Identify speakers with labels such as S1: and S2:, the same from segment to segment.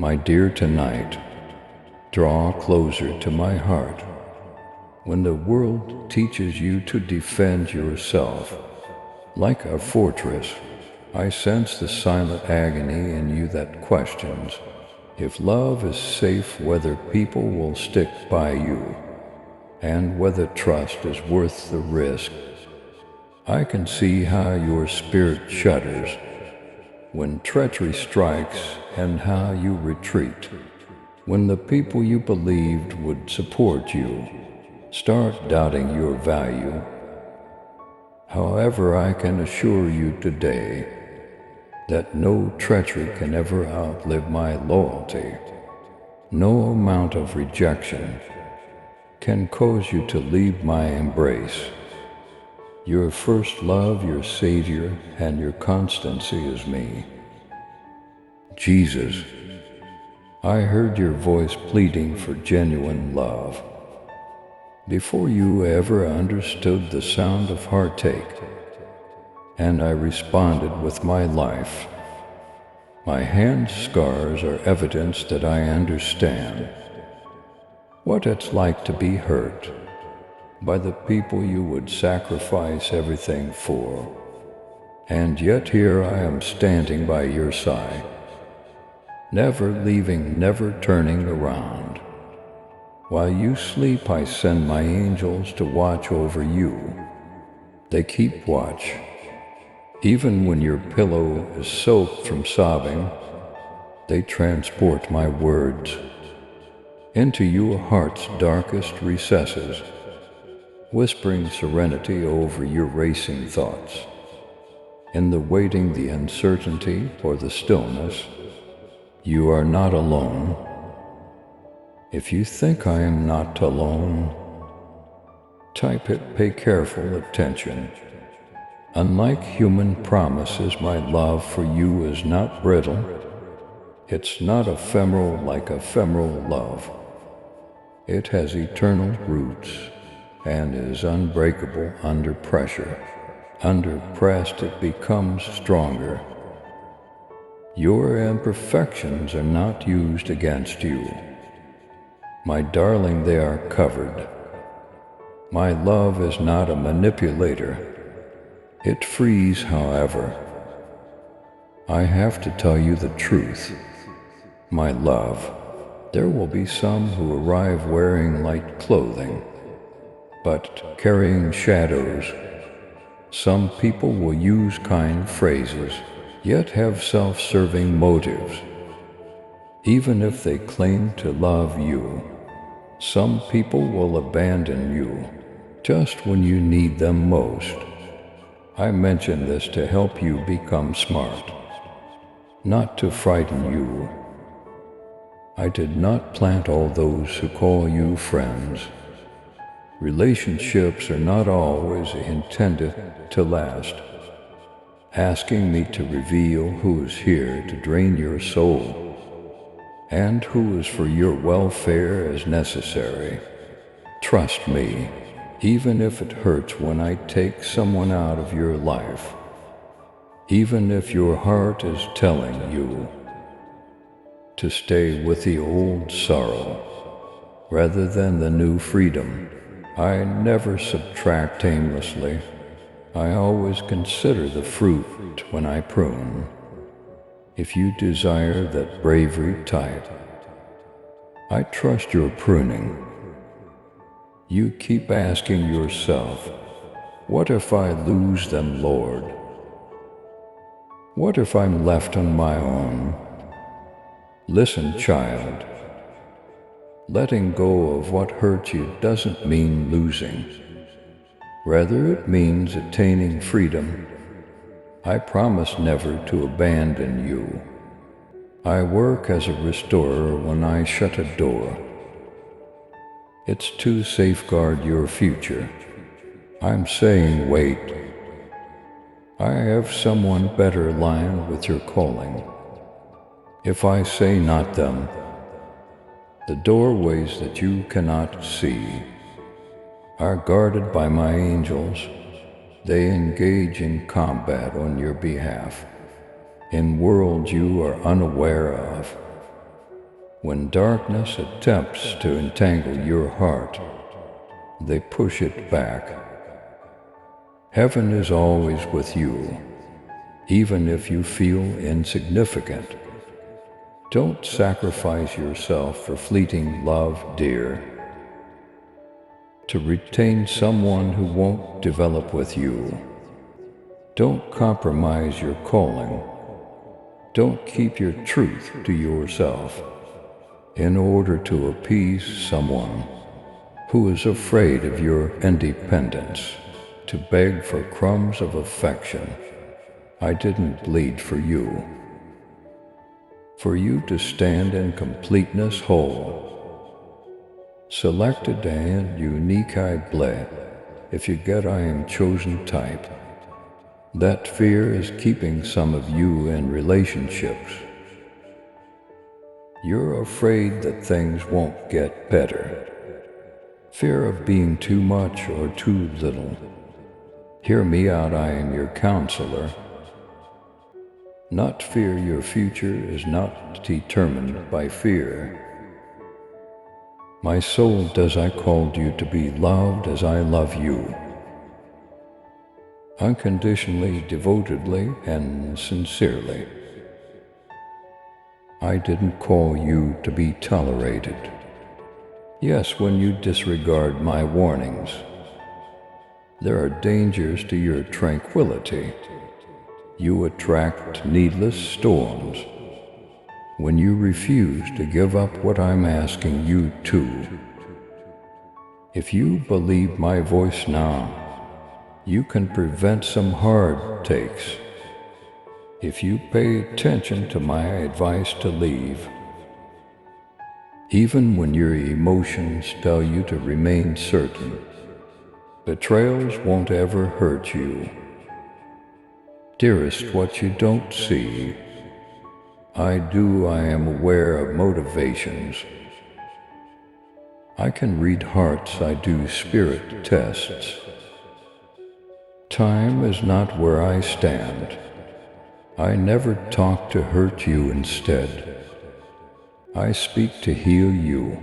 S1: My dear, tonight, draw closer to my heart. When the world teaches you to defend yourself like a fortress, I sense the silent agony in you that questions if love is safe, whether people will stick by you, and whether trust is worth the risk. I can see how your spirit shudders when treachery strikes, and how you retreat when the people you believed would support you start doubting your value. However, I can assure you today that no treachery can ever outlive my loyalty. No amount of rejection can cause you to leave my embrace. Your first love, your Savior, and your constancy is me. Jesus, I heard your voice pleading for genuine love. Before you ever understood the sound of heartache, and I responded with my life. My hand scars are evidence that I understand what it's like to be hurt by the people you would sacrifice everything for. And yet here I am standing by your side, never leaving, never turning around. While you sleep, I send my angels to watch over you. They keep watch. Even when your pillow is soaked from sobbing, they transport my words into your heart's darkest recesses, whispering serenity over your racing thoughts. In the waiting, the uncertainty, or the stillness, you are not alone. If you think I am not alone, type it, pay careful attention. Unlike human promises, my love for you is not brittle. It's not ephemeral like ephemeral love. It has eternal roots and is unbreakable under pressure. Under pressed, it becomes stronger. Your imperfections are not used against you. My darling, they are covered. My love is not a manipulator. It frees, however. I have to tell you the truth, my love. There will be some who arrive wearing light clothing, but carrying shadows. Some people will use kind phrases, yet have self-serving motives. Even if they claim to love you, some people will abandon you just when you need them most. I mention this to help you become smart, not to frighten you. I did not plant all those who call you friends. Relationships are not always intended to last. Asking me to reveal who is here to drain your soul and who is for your welfare is necessary. Trust me. Even if it hurts when I take someone out of your life, even if your heart is telling you to stay with the old sorrow rather than the new freedom, I never subtract aimlessly. I always consider the fruit when I prune. If you desire that bravery type, I trust your pruning. You keep asking yourself, what if I lose them, Lord? What if I'm left on my own? Listen, child. Letting go of what hurts you doesn't mean losing. Rather, it means attaining freedom. I promise never to abandon you. I work as a restorer when I shut a door. It's to safeguard your future. I'm saying wait. I have someone better aligned with your calling. If I say not them, the doorways that you cannot see are guarded by my angels. They engage in combat on your behalf in worlds you are unaware of. When darkness attempts to entangle your heart, they push it back. Heaven is always with you, even if you feel insignificant. Don't sacrifice yourself for fleeting love, dear. To retain someone who won't develop with you. Don't compromise your calling. Don't keep your truth to yourself in order to appease someone who is afraid of your independence, to beg for crumbs of affection. I didn't bleed for you to stand in completeness whole. Selected and unique I bled, if you get I am chosen type. That fear is keeping some of you in relationships. You're afraid that things won't get better. Fear of being too much or too little. Hear me out, I am your counselor. Not fear your future is not determined by fear. My soul, does I called you to be loved as I love you. Unconditionally, devotedly, and sincerely. I didn't call you to be tolerated. Yes, when you disregard my warnings, there are dangers to your tranquility. You attract needless storms when you refuse to give up what I'm asking you to. If you believe my voice now, you can prevent some hard takes. If you pay attention to my advice to leave, even when your emotions tell you to remain certain, betrayals won't ever hurt you. Dearest, what you don't see, I do. I am aware of motivations. I can read hearts. I do spirit tests. Time is not where I stand. I never talk to hurt you. Instead, I speak to heal you.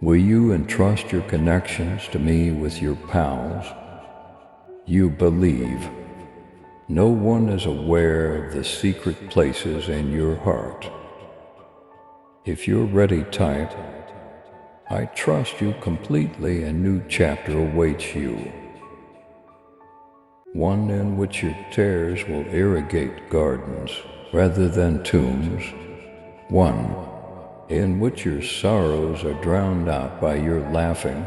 S1: Will you entrust your connections to me with your pals? You believe. No one is aware of the secret places in your heart. If you're ready, type, I trust you completely. A new chapter awaits you. One in which your tears will irrigate gardens rather than tombs. One in which your sorrows are drowned out by your laughing.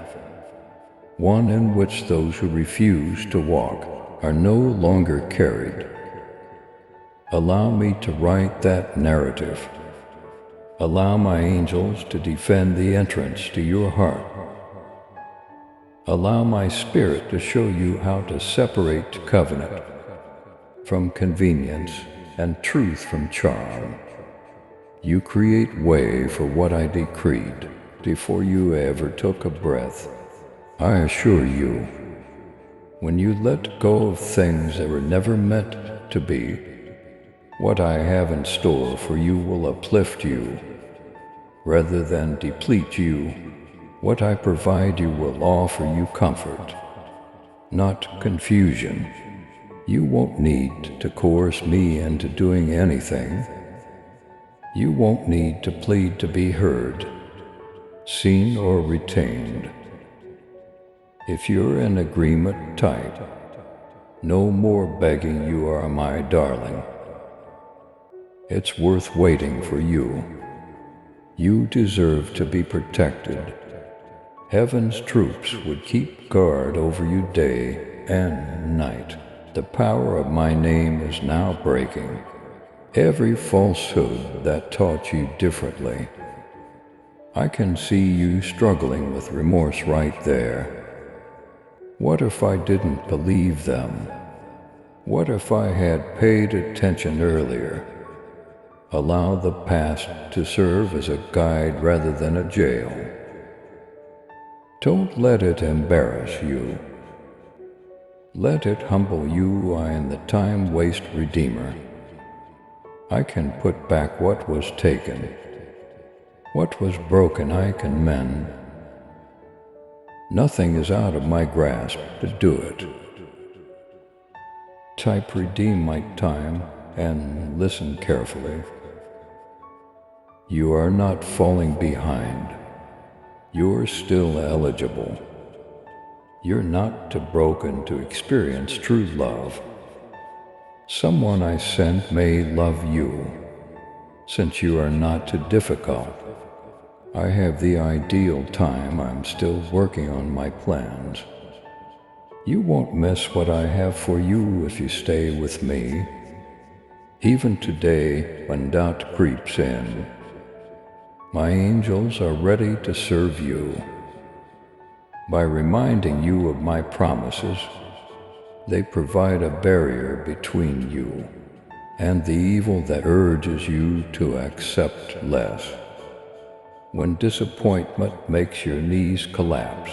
S1: One in which those who refuse to walk are no longer carried. Allow me to write that narrative. Allow my angels to defend the entrance to your heart. Allow my spirit to show you how to separate covenant from convenience and truth from charm. You create way for what I decreed before you ever took a breath. I assure you, when you let go of things that were never meant to be, what I have in store for you will uplift you rather than deplete you. What I provide you will offer you comfort, not confusion. You won't need to coerce me into doing anything. You won't need to plead to be heard, seen, or retained. If you're in agreement, type, no more begging. You are my darling. It's worth waiting for you. You deserve to be protected. Heaven's troops would keep guard over you day and night. The power of my name is now breaking every falsehood that taught you differently. I can see you struggling with remorse right there. What if I didn't believe them? What if I had paid attention earlier? Allow the past to serve as a guide rather than a jail. Don't let it embarrass you. Let it humble you. I am the time-waste redeemer. I can put back what was taken. What was broken I can mend. Nothing is out of my grasp to do it. Type redeem my time and listen carefully. You are not falling behind. You're still eligible. You're not too broken to experience true love. Someone I sent may love you, since you are not too difficult. I have the ideal time. I'm still working on my plans. You won't miss what I have for you if you stay with me. Even today, when doubt creeps in, my angels are ready to serve you. By reminding you of my promises, they provide a barrier between you and the evil that urges you to accept less. When disappointment makes your knees collapse,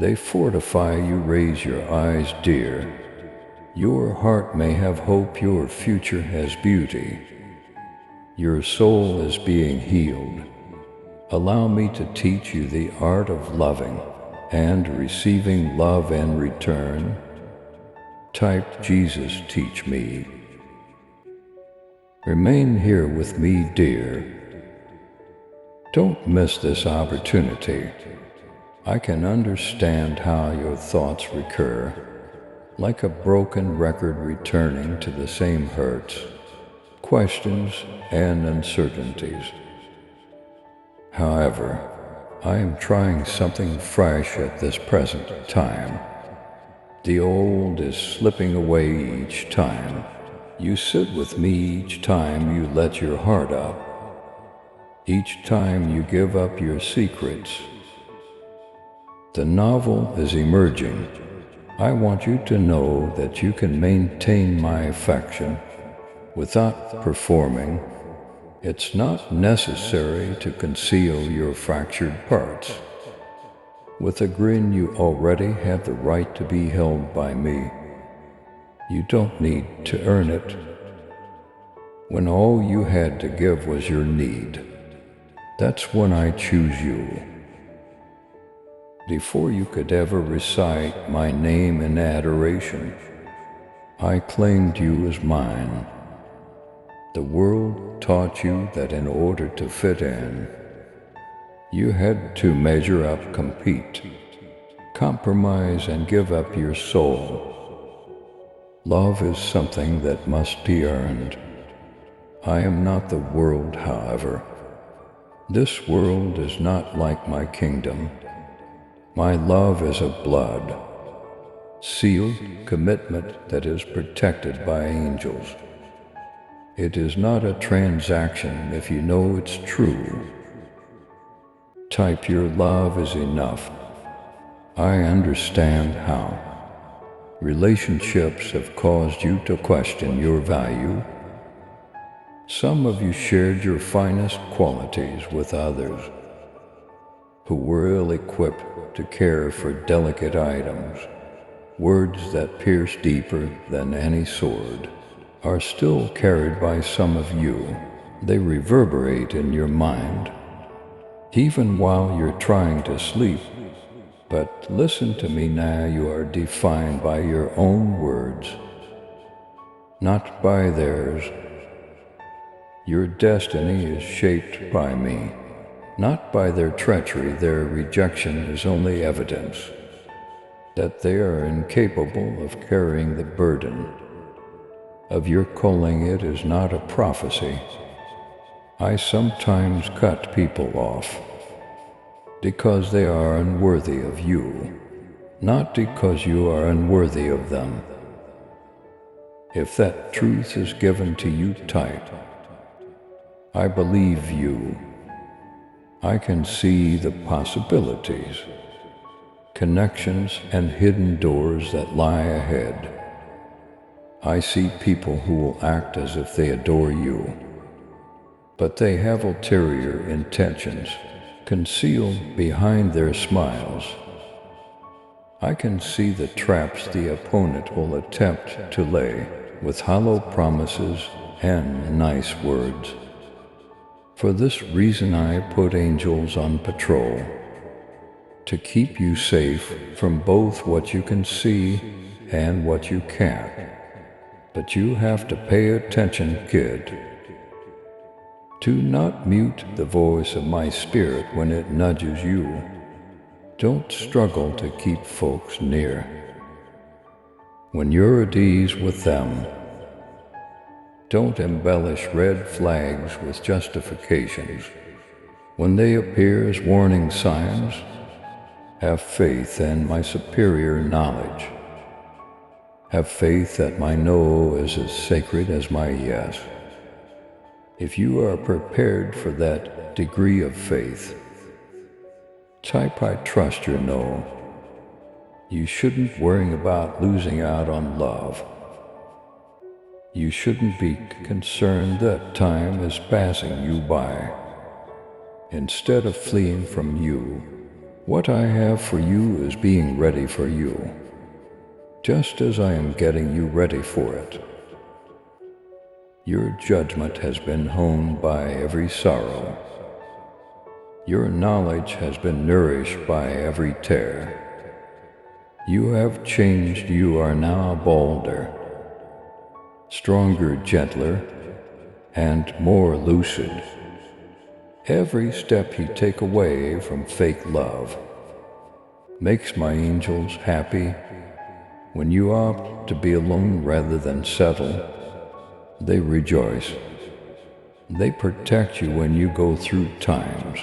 S1: they fortify you. Raise your eyes, dear. Your heart may have hope, your future has beauty. Your soul is being healed. Allow me to teach you the art of loving and receiving love in return. Type Jesus, teach me. Remain here with me, dear. Don't miss this opportunity. I can understand how your thoughts recur, like a broken record returning to the same hurts, questions, and uncertainties. However, I am trying something fresh at this present time. The old is slipping away each time. You sit with me each time you let your heart up. Each time you give up your secrets. The novel is emerging. I want you to know that you can maintain my affection without performing. It's not necessary to conceal your fractured parts. With a grin, you already have the right to be held by me. You don't need to earn it. When all you had to give was your need, that's when I choose you. Before you could ever recite my name in adoration, I claimed you as mine. The world taught you that in order to fit in, you had to measure up, compete, compromise, and give up your soul. Love is something that must be earned. I am not the world, however. This world is not like my kingdom. My love is of blood, sealed commitment that is protected by angels. It is not a transaction if you know it's true. Type your love is enough. I understand how relationships have caused you to question your value. Some of you shared your finest qualities with others who were ill-equipped to care for delicate items. Words that pierce deeper than any sword are still carried by some of you. They reverberate in your mind, even while you're trying to sleep. But listen to me now, you are defined by your own words, not by theirs. Your destiny is shaped by me, not by their treachery. Their rejection is only evidence that they are incapable of carrying the burden of your calling. It is not a prophecy. I sometimes cut people off because they are unworthy of you, not because you are unworthy of them. If that truth is given to you tight, I believe you. I can see the possibilities, connections, and hidden doors that lie ahead. I see people who will act as if they adore you, but they have ulterior intentions concealed behind their smiles. I can see the traps the opponent will attempt to lay with hollow promises and nice words. For this reason I put angels on patrol, to keep you safe from both what you can see and what you can't. But you have to pay attention, kid. Do not mute the voice of my spirit when it nudges you. Don't struggle to keep folks near. When you're at ease with them, don't embellish red flags with justifications. When they appear as warning signs, have faith in my superior knowledge. Have faith that my no is as sacred as my yes. If you are prepared for that degree of faith, type I trust your no. You shouldn't worry about losing out on love. You shouldn't be concerned that time is passing you by. Instead of fleeing from you, what I have for you is being ready for you, just as I am getting you ready for it. Your judgment has been honed by every sorrow. Your knowledge has been nourished by every tear. You have changed, you are now bolder, stronger, gentler, and more lucid. Every step you take away from fake love makes my angels happy. When you opt to be alone rather than settle, they rejoice. They protect you when you go through times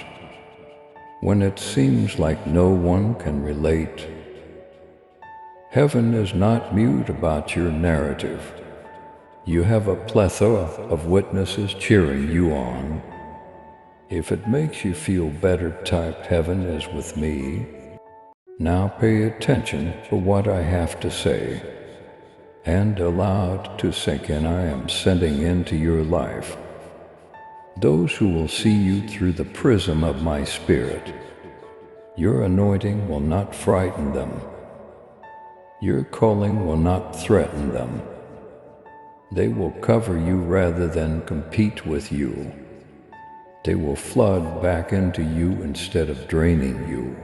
S1: when it seems like no one can relate. Heaven is not mute about your narrative. You have a plethora of witnesses cheering you on. If it makes you feel better, type heaven is with me. Now pay attention to what I have to say, and allow it to sink in. I am sending into your life those who will see you through the prism of my spirit. Your anointing will not frighten them. Your calling will not threaten them. They will cover you rather than compete with you. They will flood back into you instead of draining you.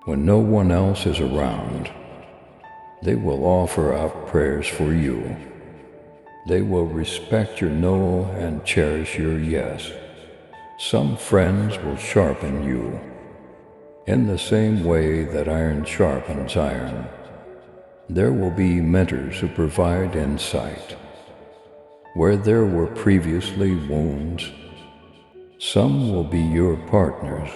S1: When no one else is around, they will offer up prayers for you. They will respect your no and cherish your yes. Some friends will sharpen you in the same way that iron sharpens iron. There will be mentors who provide insight where there were previously wounds. Some will be your partners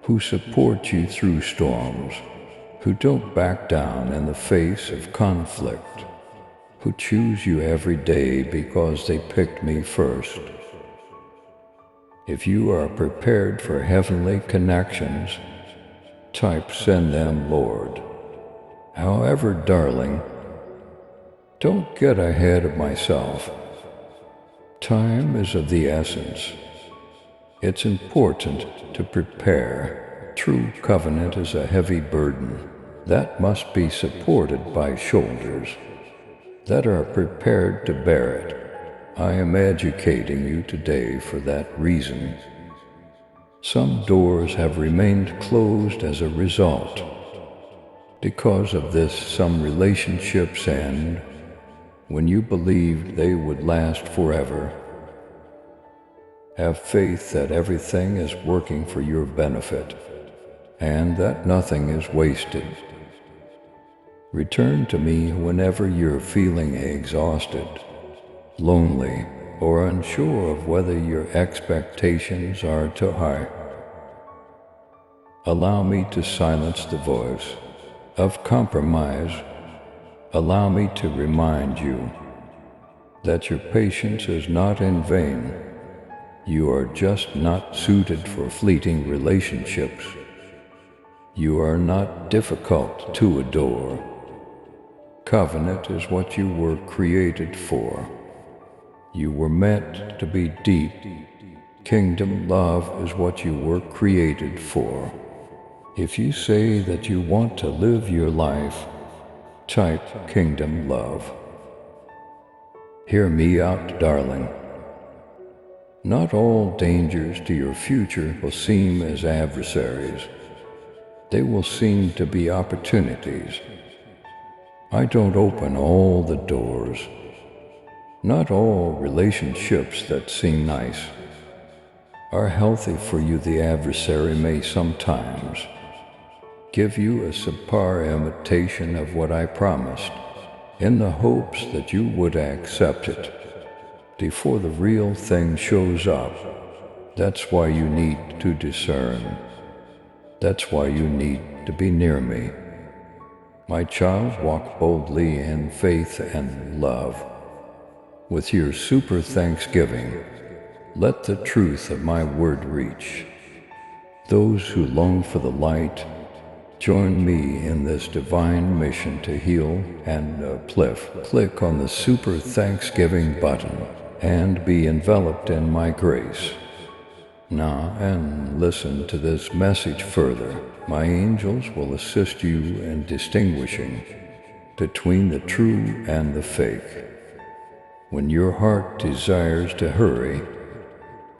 S1: who support you through storms, who don't back down in the face of conflict, who choose you every day because they picked me first. If you are prepared for heavenly connections, type send them, Lord. However, darling, don't get ahead of myself. Time is of the essence. It's important to prepare. True covenant is a heavy burden that must be supported by shoulders that are prepared to bear it. I am educating you today for that reason. Some doors have remained closed as a result. Because of this, some relationships end when you believed they would last forever. Have faith that everything is working for your benefit and that nothing is wasted. Return to me whenever you're feeling exhausted, lonely, or unsure of whether your expectations are too high. Allow me to silence the voice of compromise. Allow me to remind you that your patience is not in vain. You are just not suited for fleeting relationships. You are not difficult to adore. Covenant is what you were created for. You were meant to be deep. Kingdom love is what you were created for. If you say that you want to live your life, type kingdom love. Hear me out, darling. Not all dangers to your future will seem as adversaries. They will seem to be opportunities. I don't open all the doors. Not all relationships that seem nice are healthy for you. The adversary may sometimes give you a subpar imitation of what I promised, in the hopes that you would accept it before the real thing shows up. That's why you need to discern. That's why you need to be near me. My child, walk boldly in faith and love. With your super thanksgiving, let the truth of my word reach those who long for the light. Join me in this divine mission to heal and uplift. Click on the super thanksgiving button and be enveloped in my grace. Now, and listen to this message further. My angels will assist you in distinguishing between the true and the fake. When your heart desires to hurry,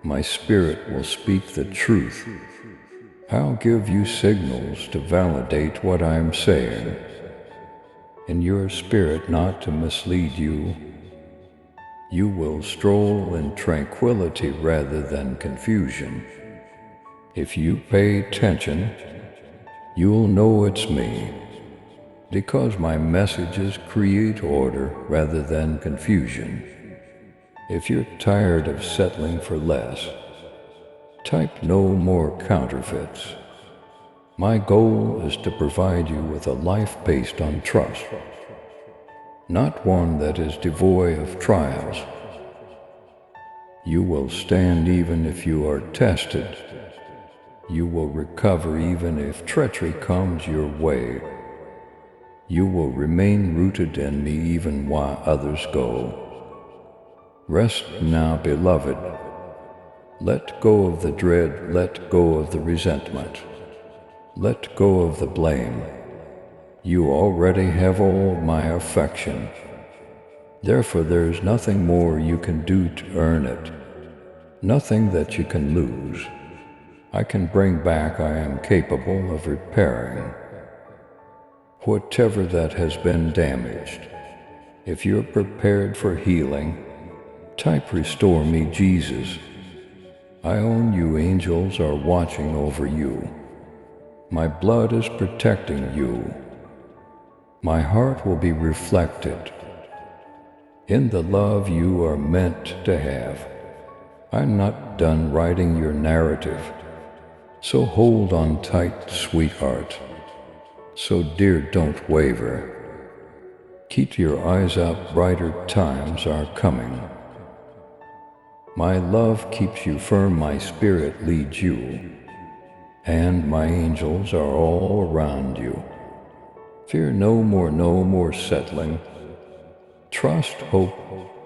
S1: my spirit will speak the truth. I'll give you signals to validate what I'm saying, in your spirit not to mislead you. You will stroll in tranquility rather than confusion. If you pay attention, you'll know it's me, because my messages create order rather than confusion. If you're tired of settling for less, type no more counterfeits. My goal is to provide you with a life based on trust, not one that is devoid of trials. You will stand even if you are tested. You will recover even if treachery comes your way. You will remain rooted in me even while others go. Rest now, beloved. Let go of the dread, let go of the resentment. Let go of the blame. You already have all my affection. Therefore, there is nothing more you can do to earn it. Nothing that you can lose. I can bring back. I am capable of repairing whatever that has been damaged. If you're prepared for healing, type restore me, Jesus. I own you. Angels are watching over you. My blood is protecting you. My heart will be reflected in the love you are meant to have. I'm not done writing your narrative, so hold on tight, sweetheart. So dear, don't waver. Keep your eyes up, brighter times are coming. My love keeps you firm, my spirit leads you, and my angels are all around you. Fear no more settling. Trust, hope,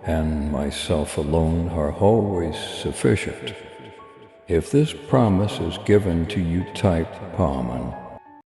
S1: and myself alone are always sufficient. If this promise is given to you, type Amen.